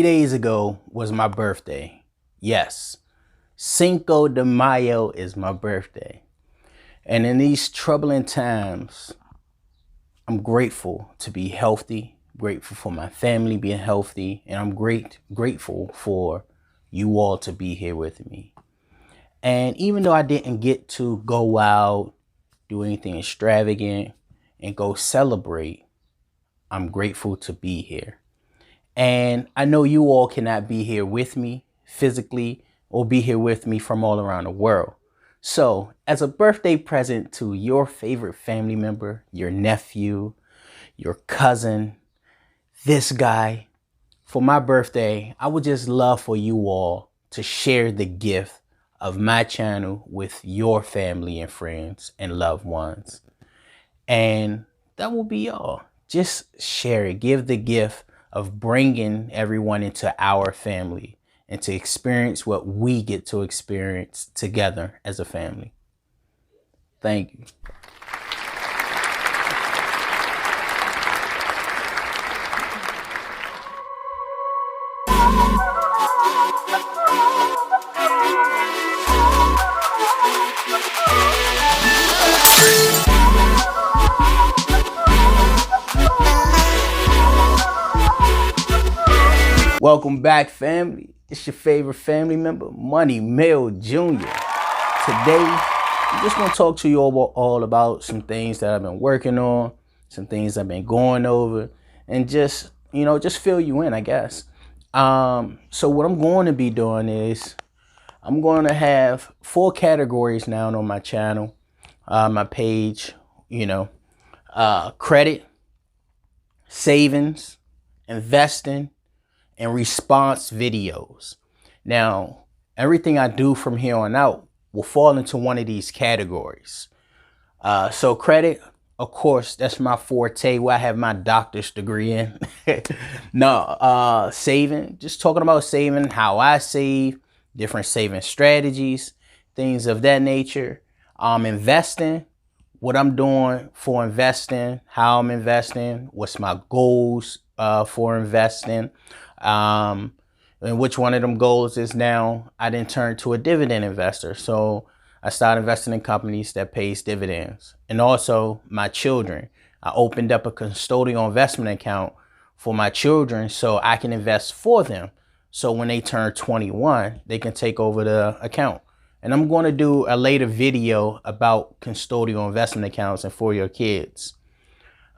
3 days ago was my birthday. Yes, Cinco de Mayo is my birthday. And in these troubling times, I'm grateful to be healthy, grateful for my family being healthy, and I'm grateful for you all to be here with me. And even though I didn't get to go out, do anything extravagant, and go celebrate, I'm grateful to be here. And I know you all cannot be here with me physically or be here with me from all around the world. So as a birthday present to your favorite family member, your nephew, your cousin, this guy, for my birthday, I would just love for you all to share the gift of my channel with your family and friends and loved ones. And that will be all. Just share it. Give the gift of bringing everyone into our family and to experience what we get to experience together as a family. Thank you. Welcome back, family. It's your favorite family member, Money Mill Jr. Today, I'm just going to talk to you all about some things that I've been working on, some things I've been going over, and just fill you in, I guess. So what I'm going to be doing is I'm going to have 4 categories now on my channel, my page, credit, savings, investing, and response videos. Now, everything I do from here on out will fall into one of these categories. So credit, of course, that's my forte, where I have my doctor's degree in. Saving, just talking about saving, how I save, different saving strategies, things of that nature. Investing, what I'm doing for investing, how I'm investing, what's my goals for investing. And which one of them goals is now I didn't turn to a dividend investor. So I started investing in companies that pays dividends. And also my children. I opened up a custodial investment account for my children so I can invest for them. So when they turn 21, they can take over the account. And I'm going to do a later video about custodial investment accounts and for your kids.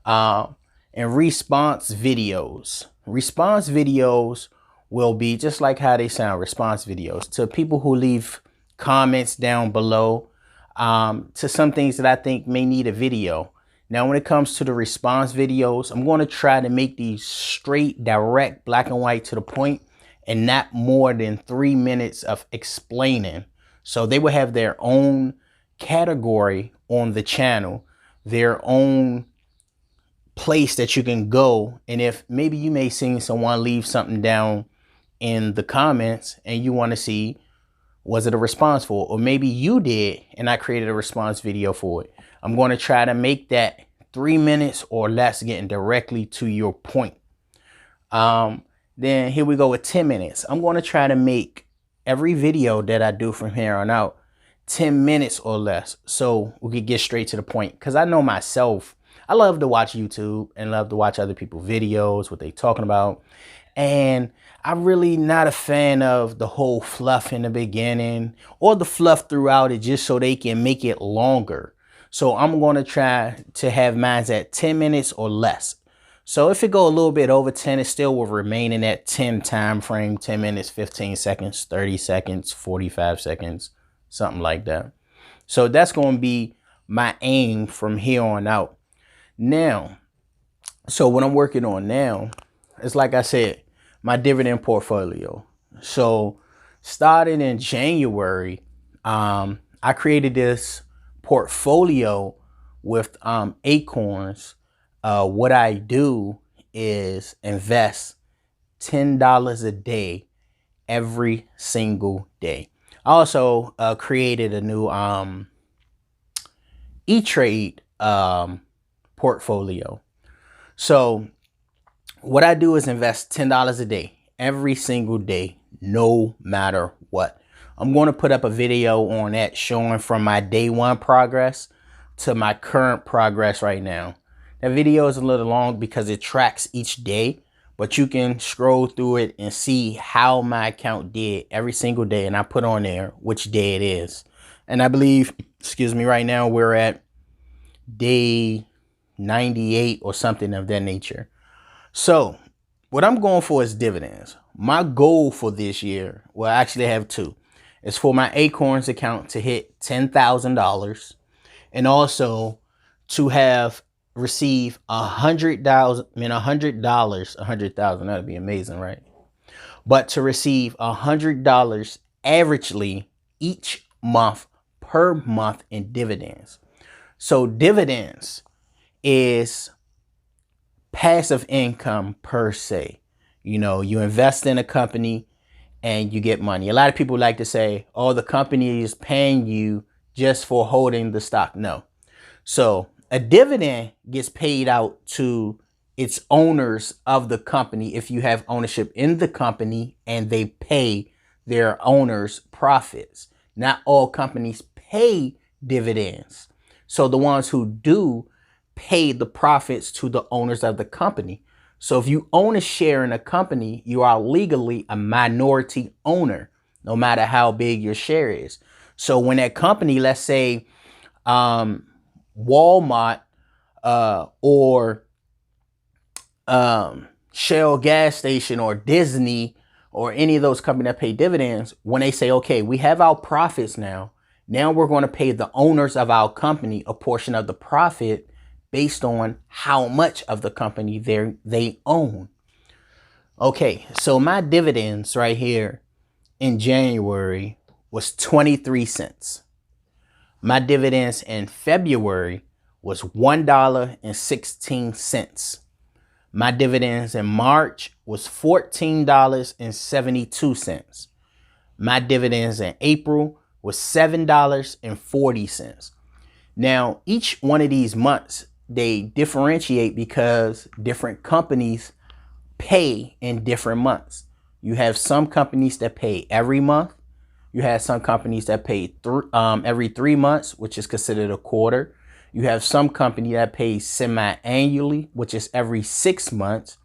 And response videos. Response videos will be just like how they sound, response videos, to people who leave comments down below, to some things that I think may need a video. Now, when it comes to the response videos, I'm going to try to make these straight, direct, black and white, to the point, and not more than 3 minutes of explaining. So they will have their own category on the channel, their own place that you can go. And if maybe you may see someone leave something down in the comments and you want to see, was it a response for it? Or maybe you did and I created a response video for it. I'm going to try to make that 3 minutes or less, getting directly to your point. Then here we go with 10 minutes. I'm going to try to make every video that I do from here on out 10 minutes or less, so we could get straight to the point. Because I know myself, I love to watch YouTube and love to watch other people's videos, what they talking about. And I'm really not a fan of the whole fluff in the beginning or the fluff throughout it just so they can make it longer. So I'm going to try to have mine at 10 minutes or less. So if it go a little bit over 10, it still will remain in that 10 time frame, 10 minutes, 15 seconds, 30 seconds, 45 seconds, something like that. So that's going to be my aim from here on out. Now, so what I'm working on now is, like I said, my dividend portfolio. So starting in January, I created this portfolio with ACORNs. What I do is invest $10 a day every single day. I also created a new E-Trade portfolio. So what I do is invest $10 a day every single day, no matter what. I'm going to put up a video on that showing from my day one progress to my current progress right now. That video is a little long because it tracks each day, but you can scroll through it and see how my account did every single day. And I put on there which day it is. And I believe, excuse me, right now we're at day 98 or something of that nature. So what I'm going for is dividends. My goal for this year, well, I actually have two. It's for my ACORNs account to hit $10,000 and also to receive $100,000, that'd be amazing, right? But to receive $100 averagely each month per month in dividends. So dividends is passive income per se. You know, you invest in a company and you get money. A lot of people like to say, oh, the company is paying you just for holding the stock. No. So a dividend gets paid out to its owners of the company if you have ownership in the company and they pay their owners profits. Not all companies pay dividends. So the ones who do pay the profits to the owners of the company. So if you own a share in a company, you are legally a minority owner, no matter how big your share is. So when that company, let's say Walmart or Shell gas station or Disney or any of those companies that pay dividends, when they say, okay, we have our profits now we're going to pay the owners of our company a portion of the profit based on how much of the company they own. Okay, so my dividends right here in January was 23 cents. My dividends in February was $1.16. My dividends in March was $14.72. My dividends in April was $7.40. Now, each one of these months, they differentiate because different companies pay in different months. You have some companies that pay every month. You have some companies that pay every 3 months, which is considered a quarter. You have some company that pays semi-annually, which is every 6 months.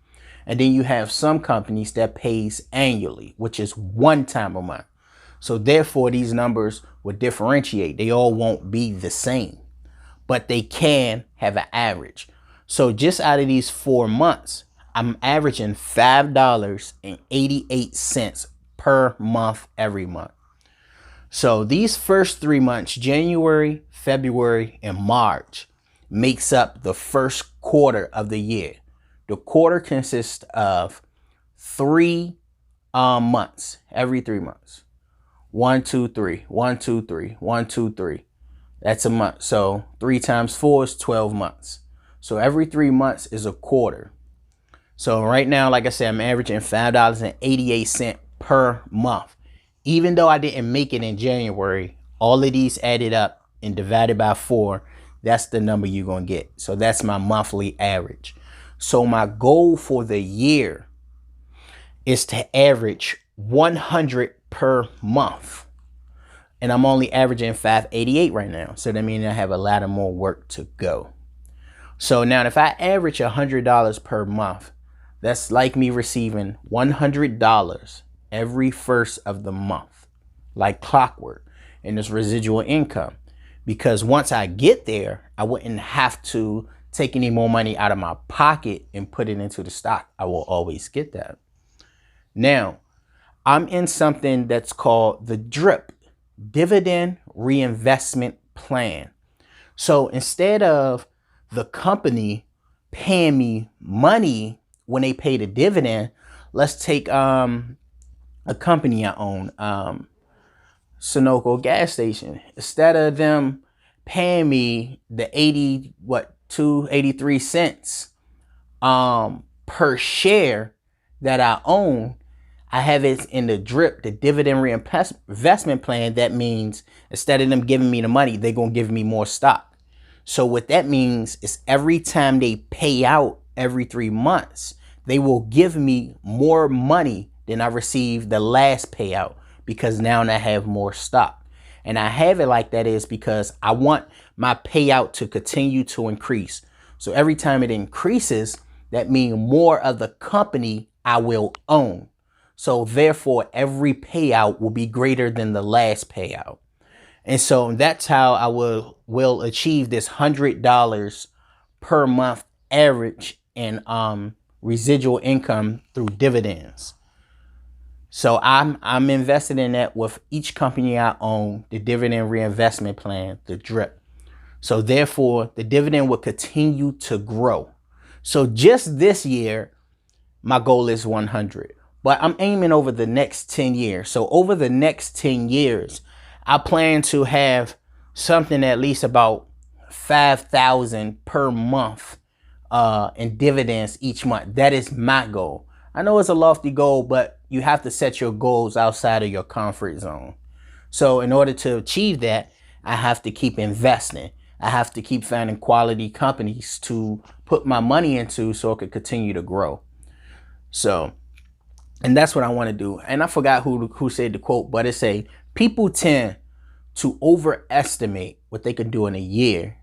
And then you have some companies that pays annually, which is one time a month. So therefore, these numbers will differentiate. They all won't be the same, but they can have an average. So just out of these 4 months, I'm averaging $5.88 per month every month. So these first 3 months, January, February, and March, makes up the first quarter of the year. The quarter consists of 3 months, every 3 months. 1, 2, 3, 1, 2, 3, 1, 2, 3. That's a month. So 3 times 4 is 12 months. So every 3 months is a quarter. So right now, like I said, I'm averaging $5.88 per month. Even though I didn't make it in January, all of these added up and divided by 4, that's the number you're going to get. So that's my monthly average. So my goal for the year is to average 100 per month. And I'm only averaging $5.88 right now. So that means I have a lot of more work to go. So now if I average $100 per month, that's like me receiving $100 every first of the month, like clockwork, and this residual income. Because once I get there, I wouldn't have to take any more money out of my pocket and put it into the stock. I will always get that. Now, I'm in something that's called the D.R.I.P, Dividend Reinvestment Plan. So instead of the company paying me money when they pay the dividend, let's take a company I own, Sunoco gas station. Instead of them paying me the 83 cents per share that I own, I have it in the D.R.I.P, the Dividend Reinvestment Plan. That means instead of them giving me the money, they're going to give me more stock. So what that means is every time they pay out every 3 months, they will give me more money then I receive the last payout because now I have more stock. And I have it like that is because I want my payout to continue to increase. So every time it increases, that means more of the company I will own. So therefore, every payout will be greater than the last payout. And so that's how I will achieve this $100 per month average in residual income through dividends. So I'm invested in that with each company I own, the dividend reinvestment plan, the D.R.I.P. So therefore, the dividend will continue to grow. So just this year, my goal is 100, but I'm aiming over the next 10 years. So over the next 10 years, I plan to have something at least about 5,000 per month in dividends each month. That is my goal. I know it's a lofty goal, but you have to set your goals outside of your comfort zone. So in order to achieve that, I have to keep investing. I have to keep finding quality companies to put my money into so it could continue to grow. So, and that's what I want to do. And I forgot who said the quote, but it say, people tend to overestimate what they can do in a year,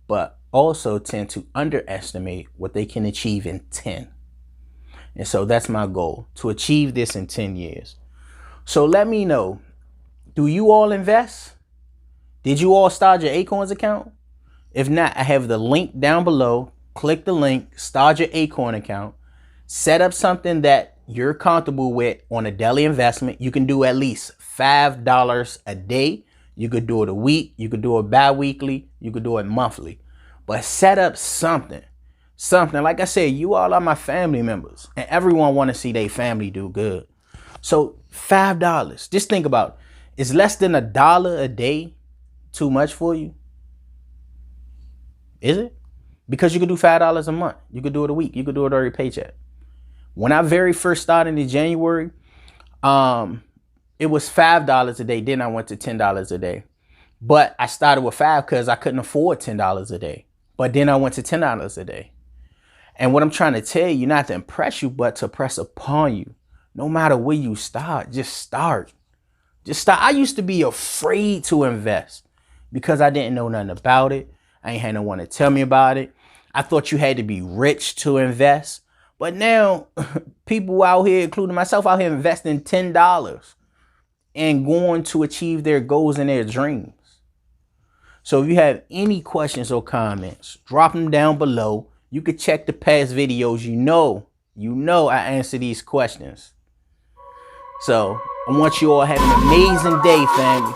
but also tend to underestimate what they can achieve in 10. And so that's my goal, to achieve this in 10 years. So let me know, do you all invest? Did you all start your ACORNs account? If not, I have the link down below. Click the link, start your ACORN account, set up something that you're comfortable with on a daily investment. You can do at least $5 a day. You could do it a week. You could do it bi-weekly. You could do it monthly. But set up something. Like I said, you all are my family members, and everyone want to see their family do good. So $5, just think about it. Is less than $1 a day too much for you? Is it? Because you could do $5 a month. You could do it a week. You could do it every paycheck. When I very first started in January, it was $5 a day. Then I went to $10 a day. But I started with $5 because I couldn't afford $10 a day. But then I went to $10 a day. And what I'm trying to tell you, not to impress you, but to press upon you. No matter where you start, just start. Just start. I used to be afraid to invest because I didn't know nothing about it. I ain't had no one to tell me about it. I thought you had to be rich to invest. But now people out here, including myself, out here investing $10 and going to achieve their goals and their dreams. So if you have any questions or comments, drop them down below. You could check the past videos. You know I answer these questions. So I want you all to have an amazing day, family.